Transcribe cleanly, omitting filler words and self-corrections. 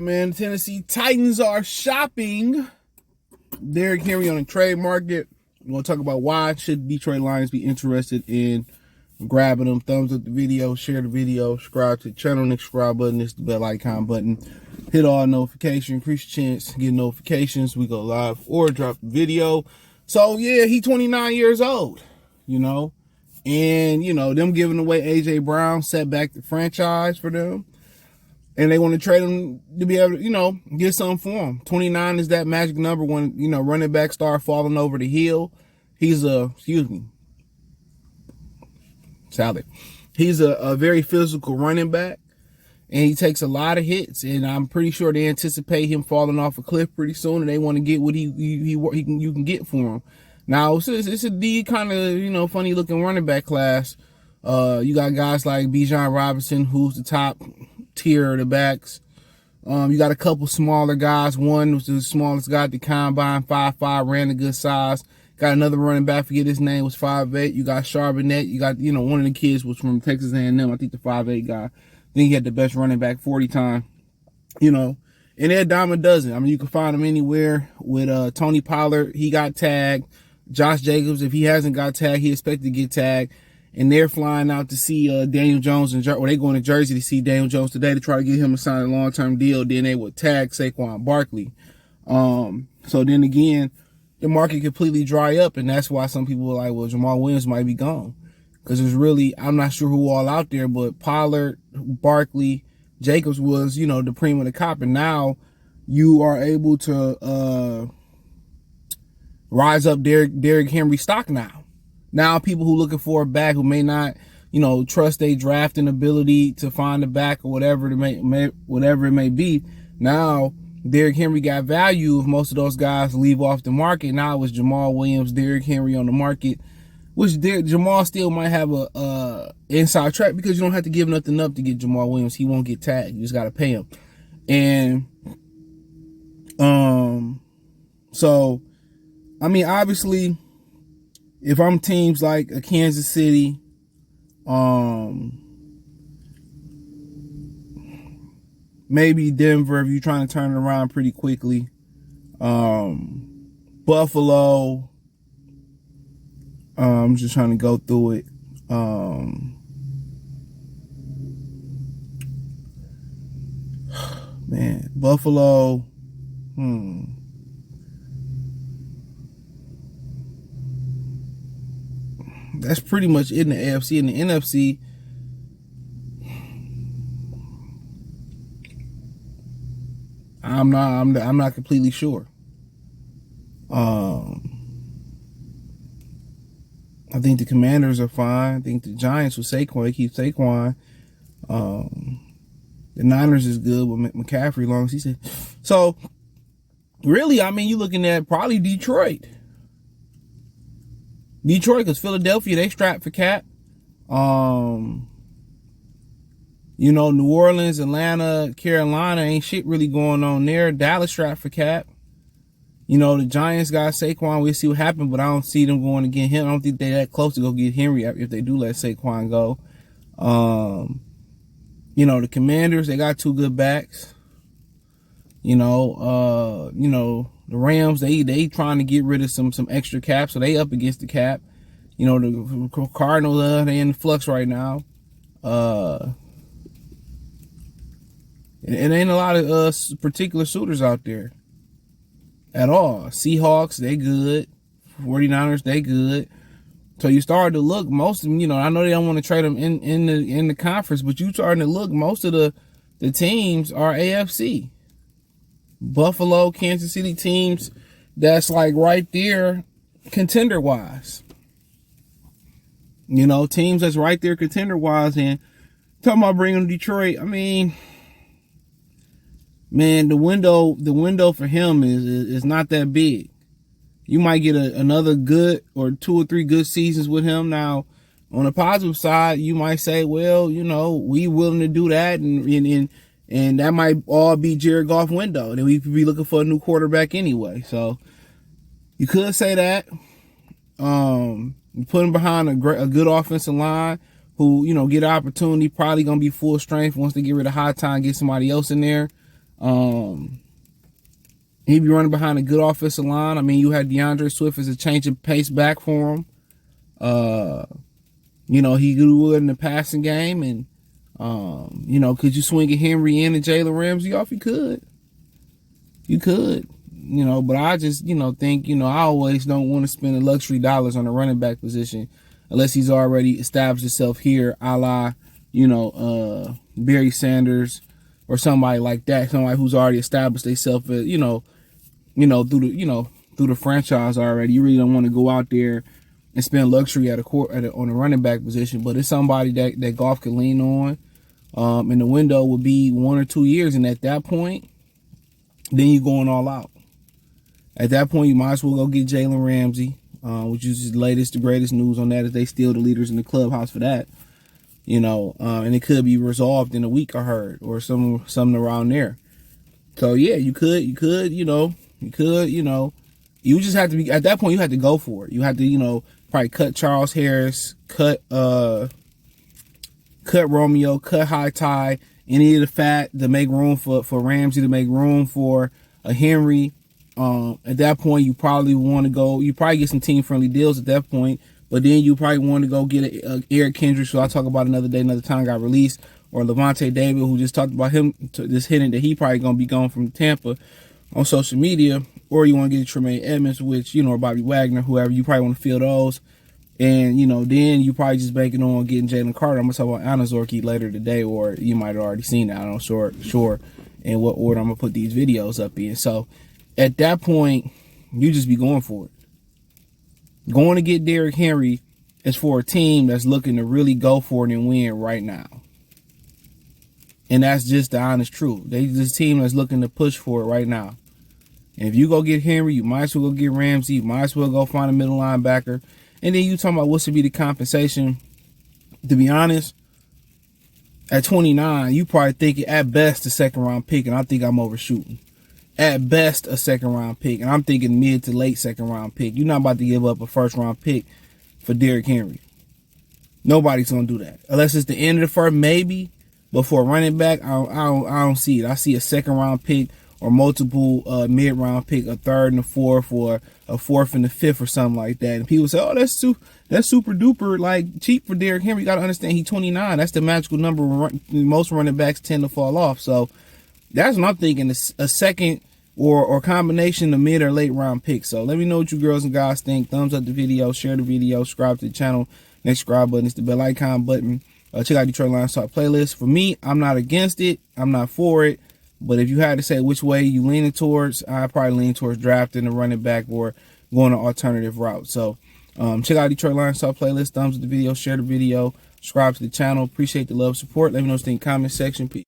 man. The Tennessee Titans are shopping Derrick Henry on the trade market. We're going to talk about why should Detroit Lions be interested in grabbing them. Thumbs up the video, share the video, subscribe to the channel. Next subscribe button is the bell icon button. Hit all notifications, increase your chance to get notifications. We go live or drop the video. So, yeah, he 29 years old, you know. And, you know, them giving away A.J. Brown set back the franchise for them. And they want to trade him to be able to, you know, get something for him. 29 is that magic number when, you know, running backs start falling over the hill. He's He's a very physical running back. And he takes a lot of hits. And I'm pretty sure they anticipate him falling off a cliff pretty soon. And they want to get what you can get for him. Now, it's a kind of, you know, funny looking running back class. You got guys like Bijan Robinson, who's the top tier of the backs. You got a couple smaller guys. One was the smallest guy at the combine, 5'5", ran a good size. Got another running back, forget his name, was 5'8". You got Charbonnet. You got, you know, one of the kids was from Texas A&M. I think the 5'8" guy. I think he had the best running back 40 time. You know, and they're a dime a dozen. I mean, you can find them anywhere. With Tony Pollard, he got tagged. Josh Jacobs, if he hasn't got tagged, he expected to get tagged. And they're flying out to see Daniel Jones, or they going to Jersey to see Daniel Jones today to try to get him to sign a long-term deal. Then they would tag Saquon Barkley. So then again, the market completely dry up, and that's why some people are like, well, Jamal Williams might be gone. Because there's really, I'm not sure who all out there, but Pollard, Barkley, Jacobs was, you know, the cream of the crop. And now you are able to rise up Derrick Henry stock now. Now people who looking for a back who may not, you know, trust their drafting ability to find a back or whatever it may be. Now Derrick Henry got value if most of those guys leave off the market. Now it's Jamal Williams, Derrick Henry on the market, which Jamal still might have a inside track because you don't have to give nothing up to get Jamal Williams. He won't get tagged. You just got to pay him. And so I mean, obviously, if I'm teams like a Kansas City, maybe Denver, if you're trying to turn it around pretty quickly, Buffalo, I'm just trying to go through it. Man, Buffalo, that's pretty much it in the AFC. In the NFC, I'm not completely sure. I think the Commanders are fine. I think the Giants with Saquon, they keep Saquon. The Niners is good with McCaffrey, long as he said. So really, I mean, you're looking at probably Detroit, because Philadelphia, they strapped for cap. You know, New Orleans, Atlanta, Carolina, ain't shit really going on there. Dallas strapped for cap. You know, the Giants got Saquon. We'll see what happens, but I don't see them going to get him. I don't think they're that close to go get Henry if they do let Saquon go. You know, the Commanders, they got two good backs. You know, the Rams, they trying to get rid of some extra cap, so they up against the cap. You know, the Cardinals, they in flux right now. It ain't a lot of particular suitors out there at all. Seahawks, they good. 49ers, they good. So you started to look, most of them, you know, I know they don't want to trade them in the conference, but you starting to look, most of the teams are AFC. Buffalo, Kansas City teams that's like right there contender wise. You know, teams that's right there contender wise. And talking about bringing Detroit, I mean, man, the window for him is not that big. You might get another good or 2 or 3 good seasons with him. Now, on the positive side, you might say, well, you know, we willing to do that, and that might all be Jared Goff window. And then we could be looking for a new quarterback anyway. So you could say that. You put him behind a good offensive line who, you know, get an opportunity, probably going to be full strength once they get rid of High Time, get somebody else in there. He'd be running behind a good offensive line. I mean, you had DeAndre Swift as a change of pace back for him. He grew in the passing game, and could you swing a Henry in and Jalen Ramsey off? You could. But I just, think, I always don't want to spend the luxury dollars on the running back position unless he's already established himself here, a la, Barry Sanders or somebody like that, somebody who's already established themselves, through the franchise already. You really don't want to go out there and spend luxury on a running back position, but it's somebody that Goff can lean on. And the window would be 1 or 2 years, and at that point, then you're going all out. At that point, you might as well go get Jalen Ramsey, which is the greatest news on that is they still the leaders in the clubhouse for that. And it could be resolved in a week, I heard, or something around there. So yeah, you just have to be, at that point, you have to go for it. You have to, probably cut Charles Harris, cut Romeo, cut High Tide, any of the fat to make room for Ramsey, to make room for a Henry. At that point, you probably want to go, you probably get some team-friendly deals at that point, but then you probably want to go get Eric Kendricks, who I'll talk about another day, another time, got released, or Levante David, who just talked about him, just hinting that he probably going to be gone from Tampa on social media, or you want to get Tremaine Edmonds, which, or Bobby Wagner, whoever, you probably want to fill those. And, then you probably just banking on getting Jalen Carter. I'm going to talk about Anazorki later today, or you might have already seen that. I'm not sure in what order I'm going to put these videos up in. So, at that point, you just be going for it. Going to get Derrick Henry is for a team that's looking to really go for it and win right now. And that's just the honest truth. This team that's looking to push for it right now. And if you go get Henry, you might as well go get Ramsey. You might as well go find a middle linebacker. And then you talking about what's to be the compensation. To be honest, at 29, you probably think at best a second-round pick, and I think I'm overshooting. At best a second-round pick, and I'm thinking mid to late second-round pick. You're not about to give up a first-round pick for Derrick Henry. Nobody's going to do that. Unless it's the end of the first, maybe. But for a running back, I don't see it. I see a second-round pick or multiple mid-round pick, a third and a fourth, or a fourth and a fifth, or something like that. And people say, "Oh, that's super duper like cheap for Derrick Henry." You got to understand, he's 29. That's the magical number. Most running backs tend to fall off. So that's what I'm thinking: a second or combination of mid or late round picks. So let me know what you girls and guys think. Thumbs up the video, share the video, subscribe to the channel. Next subscribe button is the bell icon button. Check out Detroit Lions Talk playlist. For me, I'm not against it. I'm not for it. But if you had to say which way you leaning towards, I probably lean towards drafting a running back or going an alternative route. So check out Detroit Lions Talk playlist. Thumbs up the video, share the video, subscribe to the channel. Appreciate the love, support. Let me know what you think in the comment section. Peace.